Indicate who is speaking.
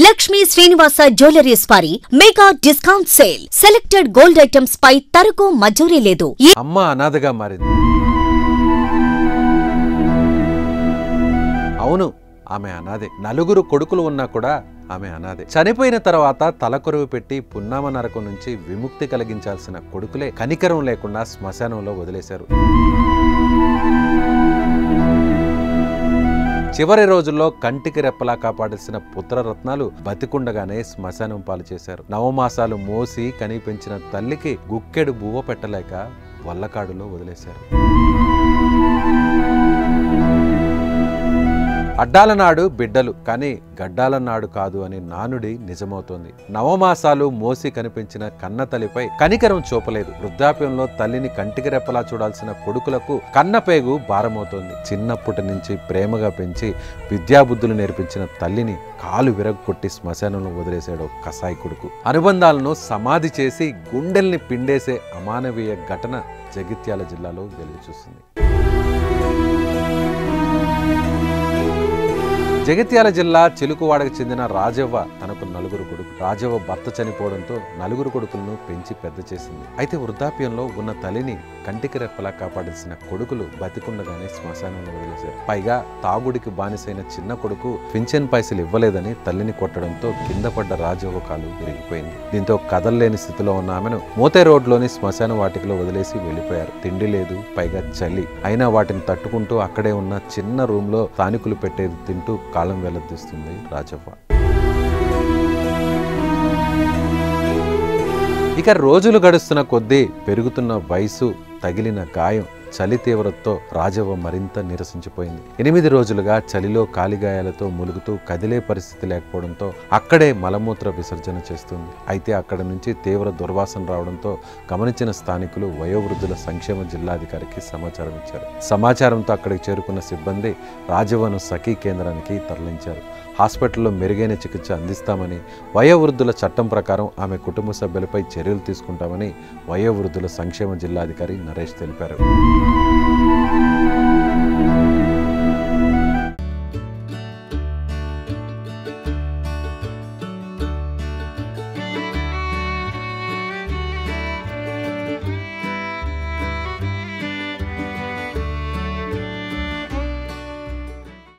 Speaker 1: Lakshmi Srinivasa jewelleries వారి mega discount sale. Selected gold items పై తరకు మజూరీ లేదు.
Speaker 2: అమ్మ అనాథగా మారింది. అవును, ఆమె అనాథే. నలుగురు కొడుకులు ఉన్నా కూడా ఆమె అనాథే. చనిపోయిన తర్వాత తలకొరువు పెట్టి పున్నామ నరకం నుంచి విముక్తి కలిగించాల్సిన కొడుకులే కనికరం లేకుండా శ్మశానంలో వదిలేశారు. చివరి రోజుల్లో కంటికి రెప్పలా కాపాడాల్సిన పుత్రరత్నాలు బతికుండగానే శ్మశానం పాలు చేశారు. నవమాసాలు మోసి కని పెంచిన తల్లికి గుక్కెడు బువ్వ పెట్టలేక వల్లకాడులో వదిలేశారు. అడ్డాల నాడు బిడ్డలు కానీ గడ్డాల నాడు కాదు అని నానుడి నిజమవుతోంది. నవమాసాలు మోసి కనిపించిన కన్నతల్లిపై కనికరం చూపలేదు. వృద్ధాప్యంలో తల్లిని కంటికి రెప్పలా చూడాల్సిన కొడుకులకు కన్నపేగు భారమవుతోంది. చిన్నప్పటి నుంచి ప్రేమగా పెంచి విద్యాబుద్ధులు నేర్పించిన తల్లిని కాలు విరగొట్టి శ్మశానంలో వదిలేశాడు కసాయి కొడుకు. అనుబంధాలను సమాధి చేసి గుండెల్ని పిండేసే అమానవీయ ఘటన జగిత్యాల జిల్లాలో వెలుగు చూసింది. జగిత్యాల జిల్లా చిలుకువాడకు చెందిన రాజవ్వ తనకు నలుగురు కొడుకు. రాజవ్వ భర్త చనిపోవడంతో నలుగురు కొడుకులను పెంచి పెద్ద చేసింది. అయితే వృద్ధాప్యంలో ఉన్న తల్లిని కంటికి రెప్పలా కాపాడాల్సిన కొడుకులు బతికుండగానే శ్మశానంలో వదిలేశారు. పైగా తాగుడికి బానిసైన చిన్న కొడుకు పింఛన్ పైసలు ఇవ్వలేదని తల్లిని కొట్టడంతో కింద పడ్డ రాజవ్వ కాలు విరిగిపోయింది. దీంతో కదల్లేని స్థితిలో ఉన్న ఆమెను మోతే రోడ్లోని శ్మశాన వాటికలో వదిలేసి వెళ్లిపోయారు. తిండి లేదు, పైగా చలి. అయినా వాటిని తట్టుకుంటూ అక్కడే ఉన్న చిన్న రూమ్ లో తానికులు పెట్టేది తింటూ కాలం వెల్లదీస్తుంది రాజవ్వ. ఇక రోజులు గడుస్తున్న కొద్దీ పెరుగుతున్న వయసు, తగిలిన గాయం, చలి తీవ్రతతో రాజవ్వ మరింత నిరసించిపోయింది. 8 రోజులుగా చలిలో కాలిగాయాలతో ములుగుతూ కదిలే పరిస్థితి లేకపోవడంతో అక్కడే మలమూత్ర విసర్జన చేస్తుంది. అయితే అక్కడ నుంచి తీవ్ర దుర్వాసన రావడంతో గమనించిన స్థానికులు వయోవృద్ధుల సంక్షేమ జిల్లాధికారికి సమాచారం ఇచ్చారు. సమాచారంతో అక్కడికి చేరుకున్న సిబ్బంది రాజవ్వను సఖీ కేంద్రానికి తరలించారు. హాస్పిటల్లో మెరుగైన చికిత్స అందిస్తామని, వయోవృద్ధుల చట్టం ప్రకారం ఆమె కుటుంబ సభ్యులపై చర్యలు తీసుకుంటామని వయోవృద్ధుల సంక్షేమ జిల్లాధికారి నరేష్ తెలిపారు.